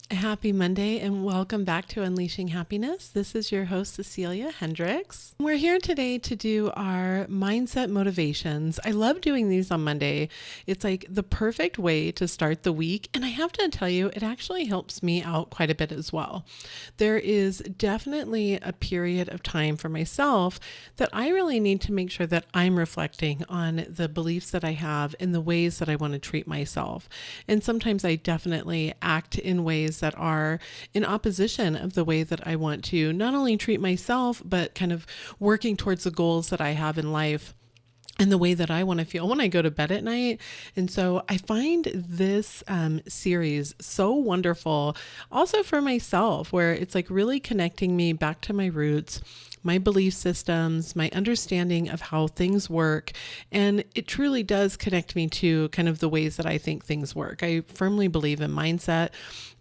Happy Monday and welcome back to Unleashing Happiness. This is your host, Cecilia Hendricks. We're here today to do our mindset motivations. I love doing these on Monday. It's like the perfect way to start the week. And I have to tell you, it actually helps me out quite a bit as well. There is definitely a period of time for myself that I really need to make sure that I'm reflecting on the beliefs that I have and the ways that I want to treat myself. And sometimes I definitely act in ways that are in opposition of the way that I want to not only treat myself, but kind of working towards the goals that I have in life and the way that I want to feel when I go to bed at night. And so I find this series so wonderful also for myself, where it's like really connecting me back to my roots, my belief systems, my understanding of how things work. And it truly does connect me to kind of the ways that I think things work. I firmly believe in mindset,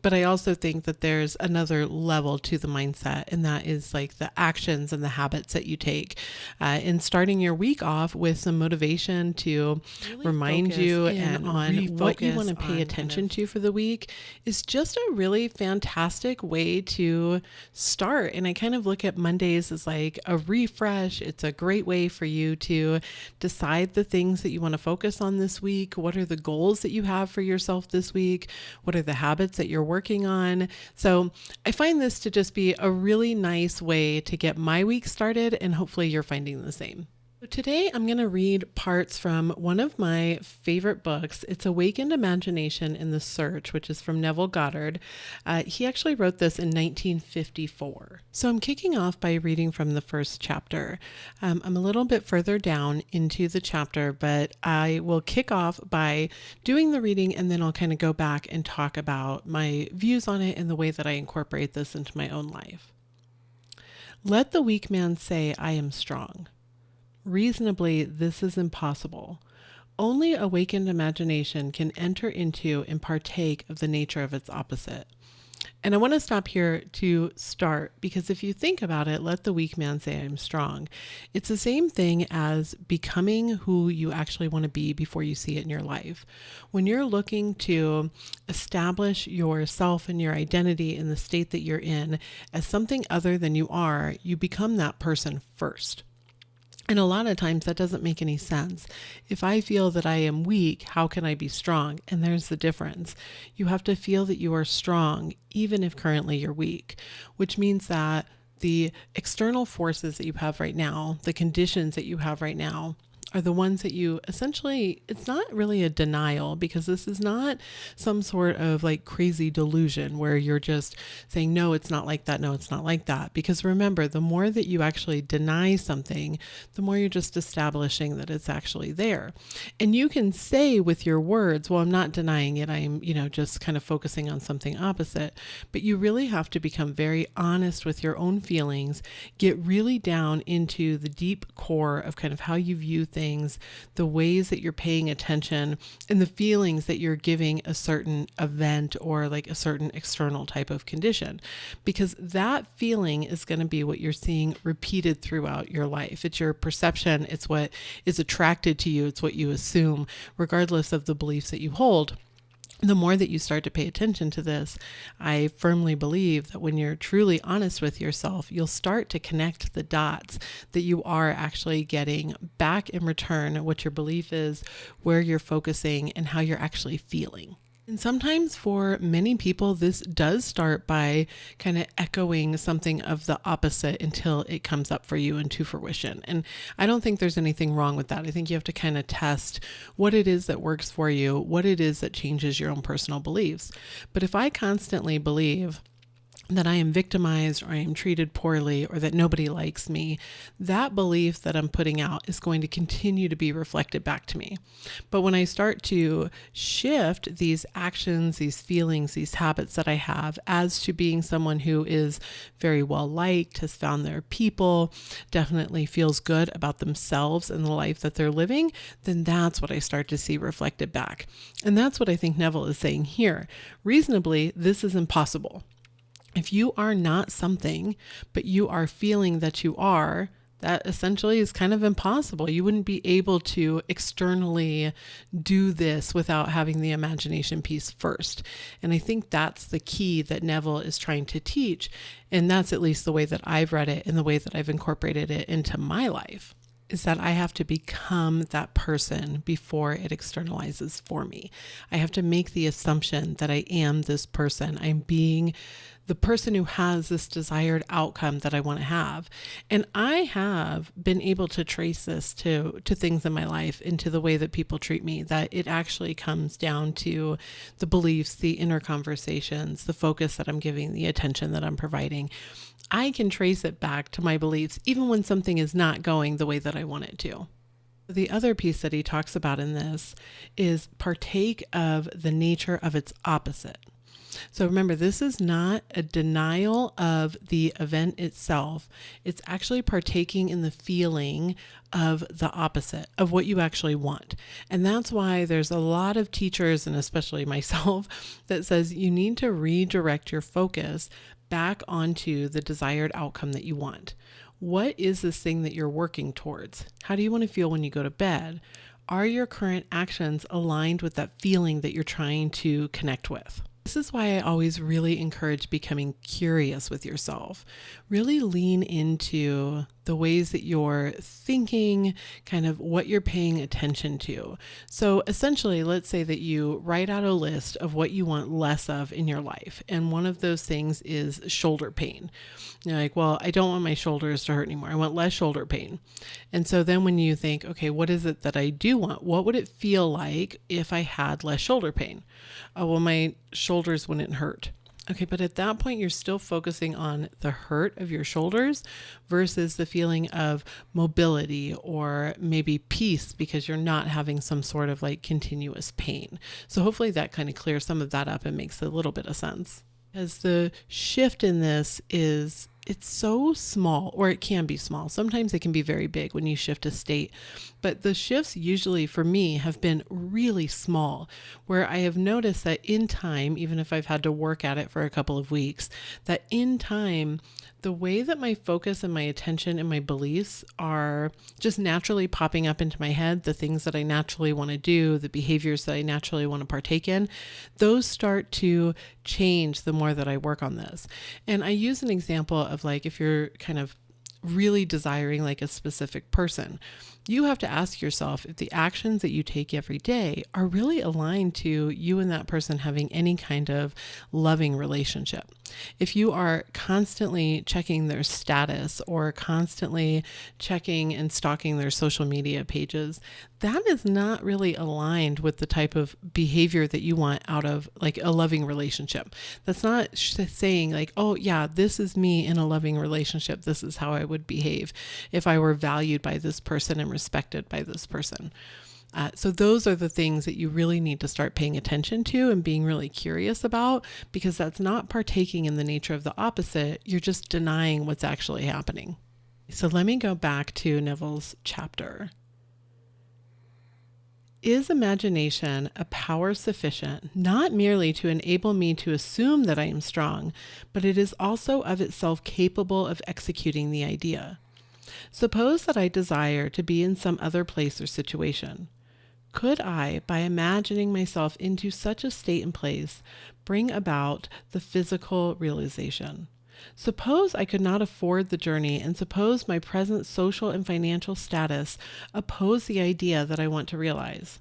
but I also think that there's another level to the mindset, and that is like the actions and the habits that you take. In starting your week off with some motivation to really remind you and on what you want to pay attention to for the week is just a really fantastic way to start. And I kind of look at Mondays as like a refresh. It's a great way for you to decide the things that you want to focus on this week. What are the goals that you have for yourself this week? What are the habits that you're working on? So I find this to just be a really nice way to get my week started, and hopefully you're finding the same. So today I'm going to read parts from one of my favorite books. It's Awakened Imagination in the Search, which is from Neville Goddard. He actually wrote this in 1954. So I'm kicking off by reading from the first chapter. I'm a little bit further down into the chapter, but I will kick off by doing the reading, and then I'll kind of go back and talk about my views on it and the way that I incorporate this into my own life. Let the weak man say, I am strong. Reasonably, this is impossible. Only awakened imagination can enter into and partake of the nature of its opposite. And I want to stop here to start, because if you think about it, let the weak man say I'm strong. It's the same thing as becoming who you actually want to be before you see it in your life. When you're looking to establish yourself and your identity in the state that you're in as something other than you are, you become that person first. And a lot of times that doesn't make any sense. If I feel that I am weak, how can I be strong? And there's the difference. You have to feel that you are strong, even if currently you're weak, which means that the external forces that you have right now, the conditions that you have right now, are the ones that you essentially, it's not really a denial, because this is not some sort of like crazy delusion where you're just saying, no, it's not like that. No, it's not like that. Because remember, the more that you actually deny something, the more you're just establishing that it's actually there. And you can say with your words, well, I'm not denying it. I'm, just kind of focusing on something opposite. But you really have to become very honest with your own feelings, get really down into the deep core of kind of how you view things, the ways that you're paying attention, and the feelings that you're giving a certain event or like a certain external type of condition, because that feeling is going to be what you're seeing repeated throughout your life. It's your perception. It's what is attracted to you. It's what you assume, regardless of the beliefs that you hold. The more that you start to pay attention to this, I firmly believe that when you're truly honest with yourself, you'll start to connect the dots that you are actually getting back in return, what your belief is, where you're focusing, and how you're actually feeling. And sometimes for many people, this does start by kind of echoing something of the opposite until it comes up for you into fruition. And I don't think there's anything wrong with that. I think you have to kind of test what it is that works for you, what it is that changes your own personal beliefs. But if I constantly believe that I am victimized, or I am treated poorly, or that nobody likes me, that belief that I'm putting out is going to continue to be reflected back to me. But when I start to shift these actions, these feelings, these habits that I have as to being someone who is very well liked, has found their people, definitely feels good about themselves and the life that they're living, then that's what I start to see reflected back. And that's what I think Neville is saying here. Reasonably, this is impossible. If you are not something, but you are feeling that you are, that essentially is kind of impossible. You wouldn't be able to externally do this without having the imagination piece first. And I think that's the key that Neville is trying to teach. And that's at least the way that I've read it and the way that I've incorporated it into my life, is that I have to become that person before it externalizes for me. I have to make the assumption that I am this person. I'm being the person who has this desired outcome that I want to have. And I have been able to trace this to things in my life and to the way that people treat me, that it actually comes down to the beliefs, the inner conversations, the focus that I'm giving, the attention that I'm providing. I can trace it back to my beliefs, even when something is not going the way that I want it to. The other piece that he talks about in this is partake of the nature of its opposite. So remember, this is not a denial of the event itself. It's actually partaking in the feeling of the opposite of what you actually want. And that's why there's a lot of teachers, and especially myself, that says you need to redirect your focus back onto the desired outcome that you want. What is this thing that you're working towards? How do you want to feel when you go to bed? Are your current actions aligned with that feeling that you're trying to connect with? This is why I always really encourage becoming curious with yourself. Really lean into the ways that you're thinking, kind of what you're paying attention to. So essentially, let's say that you write out a list of what you want less of in your life. And one of those things is shoulder pain. You're like, well, I don't want my shoulders to hurt anymore. I want less shoulder pain. And so then when you think, okay, what is it that I do want? What would it feel like if I had less shoulder pain? Oh, well, my shoulders wouldn't hurt. Okay, but at that point, you're still focusing on the hurt of your shoulders versus the feeling of mobility or maybe peace because you're not having some sort of like continuous pain. So hopefully that kind of clears some of that up and makes a little bit of sense. As the shift in this is, it's so small, or it can be small. Sometimes it can be very big when you shift a state, but the shifts usually for me have been really small, where I have noticed that in time, even if I've had to work at it for a couple of weeks, that in time, the way that my focus and my attention and my beliefs are just naturally popping up into my head, the things that I naturally want to do, the behaviors that I naturally want to partake in, those start to change the more that I work on this. And I use an example of like, if you're kind of really desiring like a specific person, you have to ask yourself if the actions that you take every day are really aligned to you and that person having any kind of loving relationship. If you are constantly checking their status or constantly checking and stalking their social media pages, that is not really aligned with the type of behavior that you want out of like a loving relationship. That's not saying like, oh yeah, this is me in a loving relationship. This is how I would behave if I were valued by this person and respected by this person. So those are the things that you really need to start paying attention to and being really curious about, because that's not partaking in the nature of the opposite. You're just denying what's actually happening. So let me go back to Neville's chapter. Is imagination a power sufficient not merely to enable me to assume that I am strong, but it is also of itself capable of executing the idea? Suppose that I desire to be in some other place or situation. Could I, by imagining myself into such a state and place, bring about the physical realization? Suppose I could not afford the journey, and suppose my present social and financial status oppose the idea that I want to realize.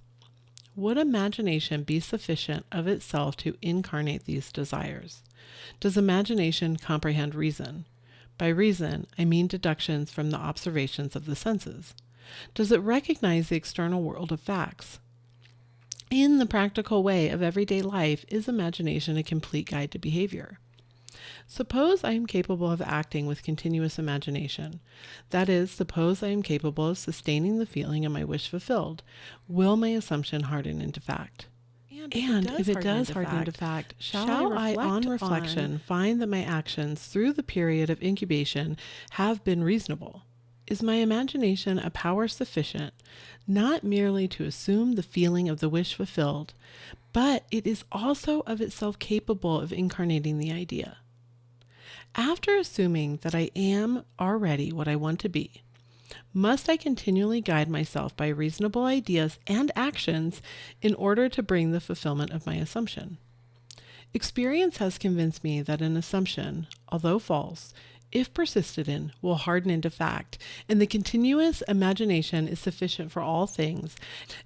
Would imagination be sufficient of itself to incarnate these desires? Does imagination comprehend reason? By reason, I mean deductions from the observations of the senses. Does it recognize the external world of facts? In the practical way of everyday life, is imagination a complete guide to behavior? Suppose I am capable of acting with continuous imagination. That is, suppose I am capable of sustaining the feeling of my wish fulfilled. Will my assumption harden into fact? And if it does harden into fact, shall I on reflection find that my actions through the period of incubation have been reasonable? Is my imagination a power sufficient not merely to assume the feeling of the wish fulfilled, but it is also of itself capable of incarnating the idea? After assuming that I am already what I want to be, Must I continually guide myself by reasonable ideas and actions in order to bring the fulfillment of my assumption? Experience has convinced me that an assumption, although false, if persisted in, will harden into fact, and the continuous imagination is sufficient for all things,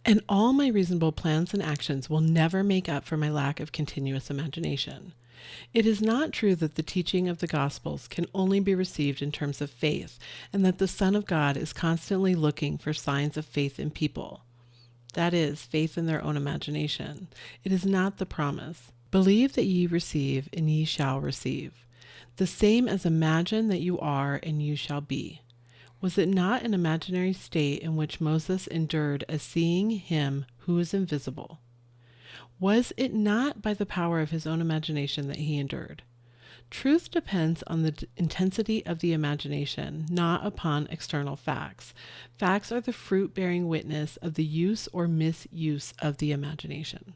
and all my reasonable plans and actions will never make up for my lack of continuous imagination. It is not true that the teaching of the Gospels can only be received in terms of faith, and that the Son of God is constantly looking for signs of faith in people. That is, faith in their own imagination. It is not the promise. Believe that ye receive, and ye shall receive. The same as imagine that you are, and you shall be. Was it not an imaginary state in which Moses endured as seeing him who is invisible? Was it not by the power of his own imagination that he endured? Truth depends on the intensity of the imagination, not upon external facts. Facts are the fruit-bearing witness of the use or misuse of the imagination.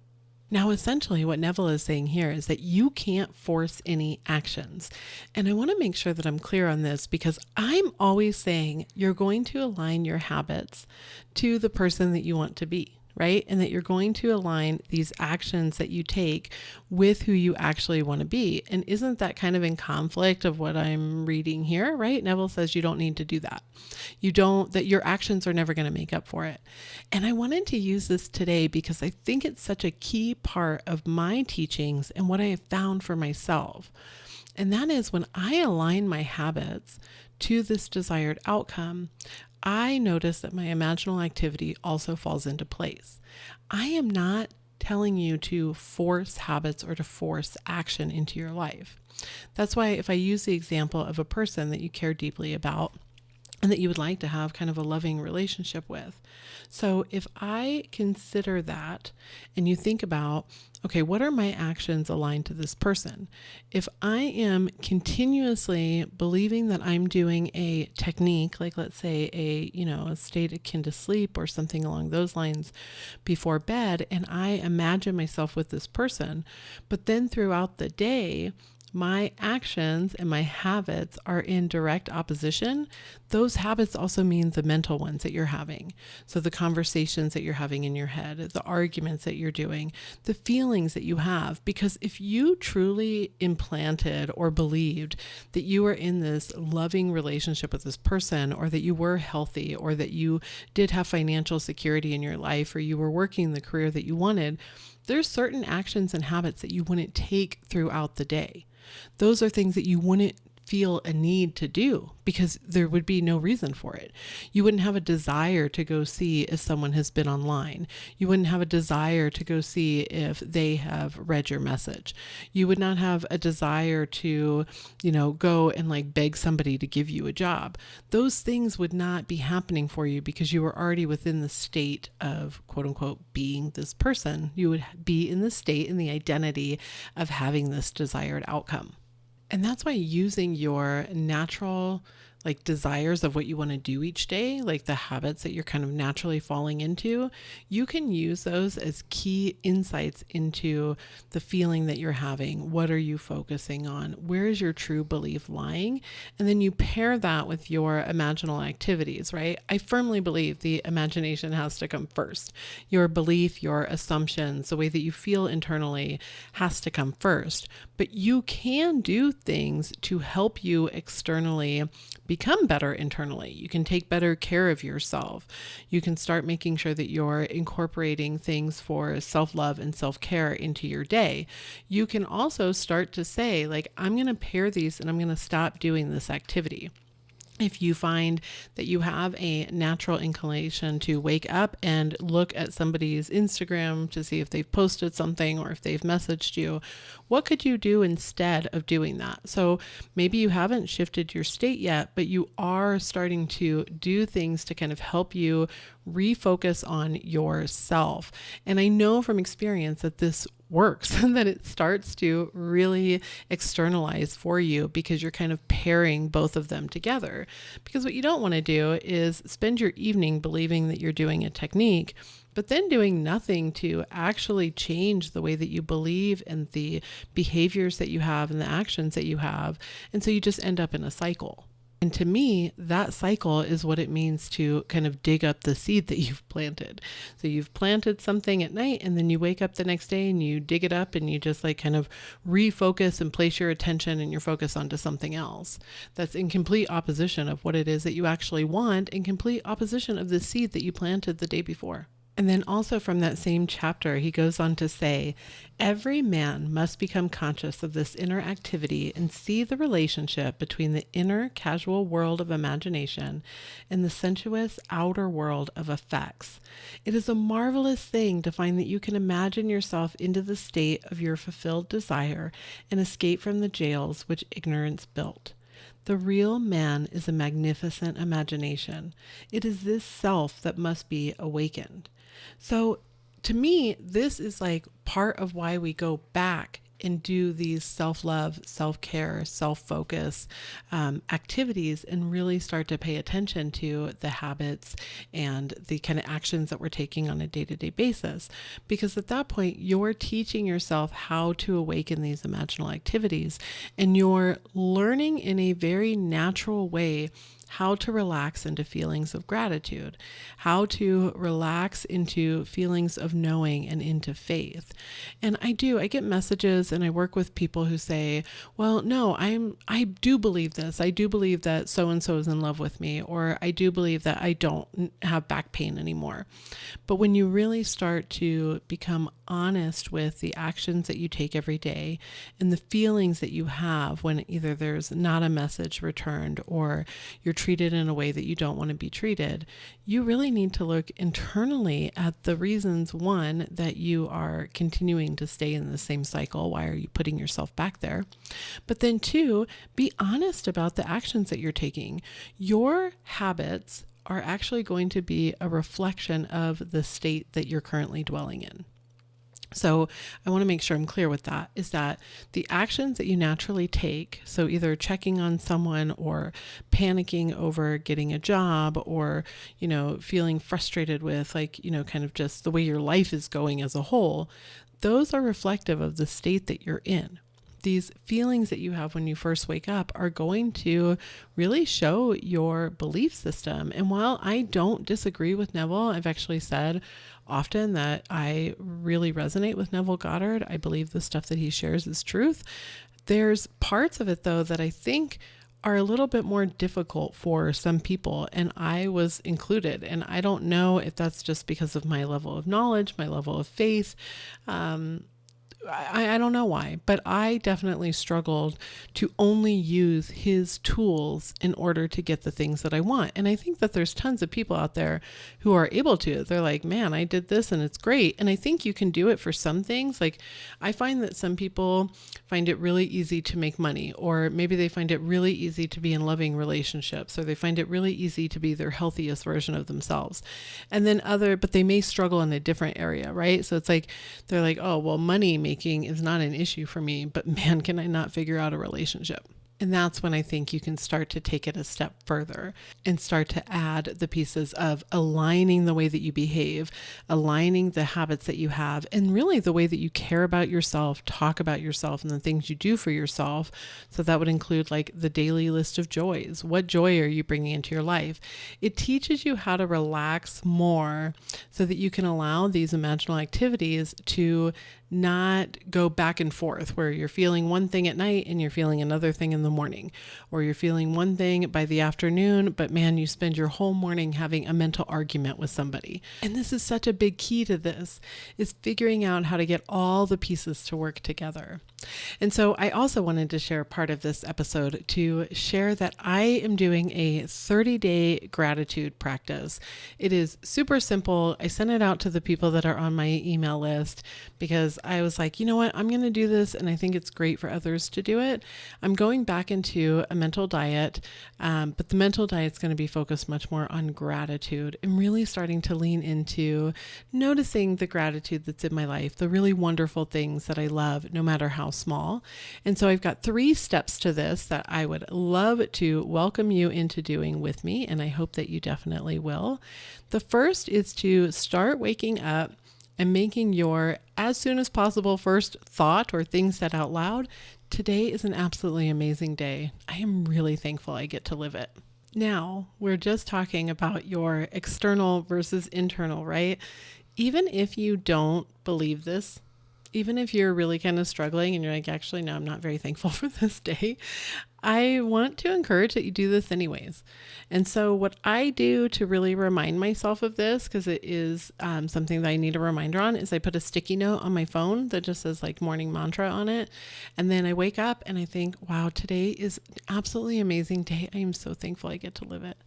Now, essentially, what Neville is saying here is that you can't force any actions. And I want to make sure that I'm clear on this, because I'm always saying you're going to align your habits to the person that you want to be, right? And that you're going to align these actions that you take with who you actually want to be. And isn't that kind of in conflict of what I'm reading here, right? Neville says you don't need to do that. That your actions are never going to make up for it. And I wanted to use this today because I think it's such a key part of my teachings and what I have found for myself. And that is when I align my habits to this desired outcome, I notice that my imaginal activity also falls into place. I am not telling you to force habits or to force action into your life. That's why if I use the example of a person that you care deeply about and that you would like to have kind of a loving relationship with. So if I consider that and you think about, okay, what are my actions aligned to this person? If I am continuously believing that I'm doing a technique, like let's say a state akin to sleep or something along those lines before bed, and I imagine myself with this person, but then throughout the day, my actions and my habits are in direct opposition, those habits also mean the mental ones that you're having. So the conversations that you're having in your head, the arguments that you're doing, the feelings that you have. Because if you truly implanted or believed that you were in this loving relationship with this person, or that you were healthy, or that you did have financial security in your life, or you were working the career that you wanted, there's certain actions and habits that you wouldn't take throughout the day. Those are things that you wouldn't feel a need to do because there would be no reason for it. You wouldn't have a desire to go see if someone has been online. You wouldn't have a desire to go see if they have read your message. You would not have a desire to, go and beg somebody to give you a job. Those things would not be happening for you because you were already within the state of quote unquote being this person. You would be in the state, in the identity of having this desired outcome. And that's why using your natural desires of what you want to do each day, like the habits that you're kind of naturally falling into, you can use those as key insights into the feeling that you're having. What are you focusing on? Where is your true belief lying? And then you pair that with your imaginal activities, right? I firmly believe the imagination has to come first. Your belief, your assumptions, the way that you feel internally has to come first. But you can do things to help you externally become better internally. You can take better care of yourself. You can start making sure that you're incorporating things for self-love and self-care into your day. You can also start to say, I'm going to pair these and I'm going to stop doing this activity. If you find that you have a natural inclination to wake up and look at somebody's Instagram to see if they've posted something or if they've messaged you, what could you do instead of doing that? So maybe you haven't shifted your state yet, but you are starting to do things to kind of help you refocus on yourself. And I know from experience that this works and that it starts to really externalize for you because you're kind of pairing both of them together. Because what you don't want to do is spend your evening believing that you're doing a technique, but then doing nothing to actually change the way that you believe and the behaviors that you have and the actions that you have. And so you just end up in a cycle. And to me, that cycle is what it means to kind of dig up the seed that you've planted. So you've planted something at night, and then you wake up the next day and you dig it up and you just like kind of refocus and place your attention and your focus onto something else. That's in complete opposition of what it is that you actually want, in complete opposition of the seed that you planted the day before. And then also from that same chapter, he goes on to say, every man must become conscious of this inner activity and see the relationship between the inner casual world of imagination and the sensuous outer world of effects. It is a marvelous thing to find that you can imagine yourself into the state of your fulfilled desire and escape from the jails which ignorance built. The real man is a magnificent imagination. It is this self that must be awakened. So to me, this is like part of why we go back and do these self-love, self-care, self-focus activities and really start to pay attention to the habits and the kind of actions that we're taking on a day-to-day basis. Because at that point, you're teaching yourself how to awaken these imaginal activities, and you're learning in a very natural way how to relax into feelings of gratitude, how to relax into feelings of knowing and into faith. And I get messages and I work with people who say, well, no, I do believe this. I do believe that so-and-so is in love with me, or I do believe that I don't have back pain anymore. But when you really start to become honest with the actions that you take every day and the feelings that you have when either there's not a message returned or you're treated in a way that you don't want to be treated, you really need to look internally at the reasons, one, that you are continuing to stay in the same cycle. Why are you putting yourself back there? But then two, be honest about the actions that you're taking. Your habits are actually going to be a reflection of the state that you're currently dwelling in. So I want to make sure I'm clear with that, is that the actions that you naturally take, so either checking on someone or panicking over getting a job or, feeling frustrated with kind of just the way your life is going as a whole, those are reflective of the state that you're in. These feelings that you have when you first wake up are going to really show your belief system. And while I don't disagree with Neville, I've actually said often that I really resonate with Neville Goddard. I believe the stuff that he shares is truth. There's parts of it, though, that I think are a little bit more difficult for some people, and I was included. And I don't know if that's just because of my level of knowledge, my level of faith. I don't know why, but I definitely struggled to only use his tools in order to get the things that I want. And I think that there's tons of people out there who are able to. They're like, man, I did this and it's great. And I think you can do it for some things. Like I find that some people find it really easy to make money, or maybe they find it really easy to be in loving relationships, or they find it really easy to be their healthiest version of themselves. And then but they may struggle in a different area, right? So it's like, they're like, oh, well, money making is not an issue for me, but man, can I not figure out a relationship? And that's when I think you can start to take it a step further and start to add the pieces of aligning the way that you behave, aligning the habits that you have, and really the way that you care about yourself, talk about yourself, and the things you do for yourself. So that would include like the daily list of joys. What joy are you bringing into your life? It teaches you how to relax more so that you can allow these imaginal activities to not go back and forth where you're feeling one thing at night and you're feeling another thing in the morning, or you're feeling one thing by the afternoon, but man, you spend your whole morning having a mental argument with somebody. And this is such a big key to this, is figuring out how to get all the pieces to work together. And so I also wanted to share part of this episode to share that I am doing a 30-day gratitude practice. It is super simple. I sent it out to the people that are on my email list because I was like, you know what, I'm going to do this and I think it's great for others to do it. I'm going back into a mental diet, but the mental diet is going to be focused much more on gratitude and really starting to lean into noticing the gratitude that's in my life, the really wonderful things that I love, no matter how small. And so I've got 3 steps to this that I would love to welcome you into doing with me, and I hope that you definitely will. The first is to start waking up and making your as soon as possible first thought or thing said out loud, today is an absolutely amazing day. I am really thankful I get to live it. Now, we're just talking about your external versus internal, right? Even if you don't believe this, even if you're really kind of struggling and you're like, actually, no, I'm not very thankful for this day, I want to encourage that you do this anyways. And so what I do to really remind myself of this, because it is something that I need a reminder on, is I put a sticky note on my phone that just says like morning mantra on it. And then I wake up and I think, wow, today is an absolutely amazing day. I am so thankful I get to live it.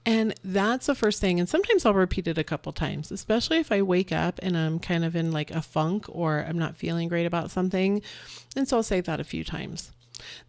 And that's the first thing. And sometimes I'll repeat it a couple times, especially if I wake up and I'm kind of in like a funk or I'm not feeling great about something. And so I'll say that a few times.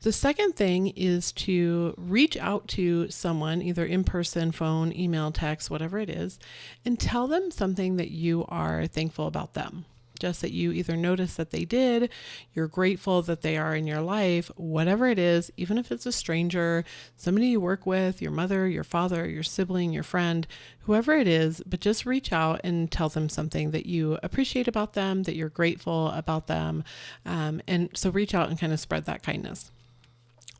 The second thing is to reach out to someone, either in person, phone, email, text, whatever it is, and tell them something that you are thankful about them. Just that you either notice that they did, you're grateful that they are in your life, whatever it is, even if it's a stranger, somebody you work with, your mother, your father, your sibling, your friend, whoever it is, but just reach out and tell them something that you appreciate about them, that you're grateful about them. And so reach out and kind of spread that kindness.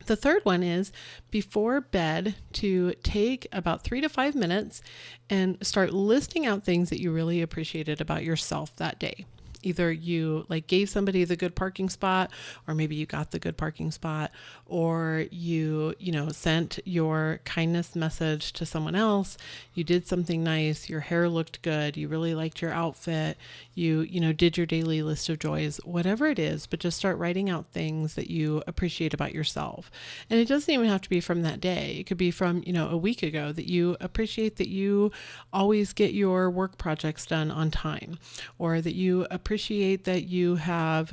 The third one is before bed to take about 3 to 5 minutes and start listing out things that you really appreciated about yourself that day. Either you like gave somebody the good parking spot, or maybe you got the good parking spot, or you sent your kindness message to someone else. You did something nice. Your hair looked good. You really liked your outfit. You did your daily list of joys, whatever it is, but just start writing out things that you appreciate about yourself. And it doesn't even have to be from that day. It could be from, a week ago, that you appreciate that you always get your work projects done on time, or that you appreciate that you have,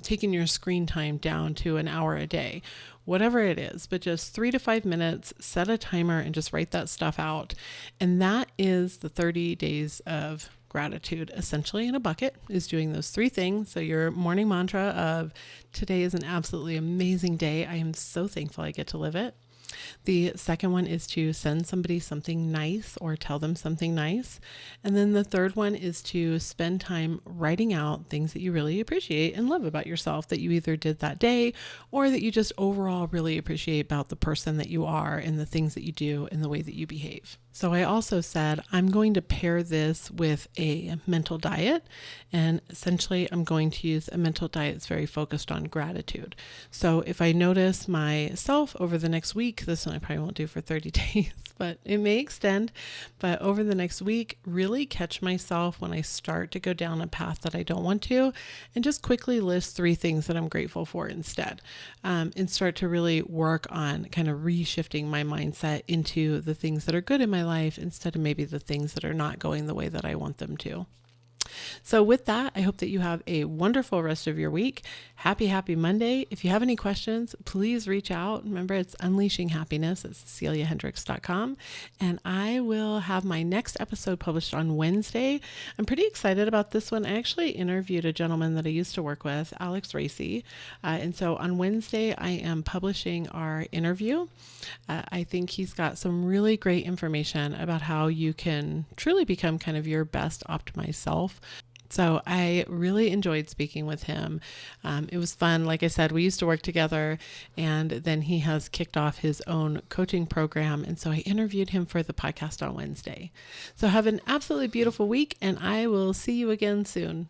taken your screen time down to an hour a day, whatever it is, but just 3 to 5 minutes, set a timer and just write that stuff out. And that is the 30 days of gratitude, essentially, in a bucket, is doing those 3 things. So your morning mantra of today is an absolutely amazing day. I am so thankful I get to live it. The second one is to send somebody something nice or tell them something nice. And then the third one is to spend time writing out things that you really appreciate and love about yourself that you either did that day or that you just overall really appreciate about the person that you are and the things that you do and the way that you behave. So I also said, I'm going to pair this with a mental diet, and essentially I'm going to use a mental diet that's very focused on gratitude. So if I notice myself over the next week, this one I probably won't do for 30 days, but it may extend, but over the next week, really catch myself when I start to go down a path that I don't want to, and just quickly list 3 things that I'm grateful for instead, and start to really work on kind of reshifting my mindset into the things that are good in my life instead of maybe the things that are not going the way that I want them to. So with that, I hope that you have a wonderful rest of your week. Happy Monday. If you have any questions, please reach out. Remember, it's Unleashing Happiness at CeciliaHendricks.com. And I will have my next episode published on Wednesday. I'm pretty excited about this one. I actually interviewed a gentleman that I used to work with, Alex Racy. And so on Wednesday, I am publishing our interview. I think he's got some really great information about how you can truly become kind of your best optimized self. So I really enjoyed speaking with him. It was fun. Like I said, we used to work together, and then he has kicked off his own coaching program. And so I interviewed him for the podcast on Wednesday. So have an absolutely beautiful week, and I will see you again soon.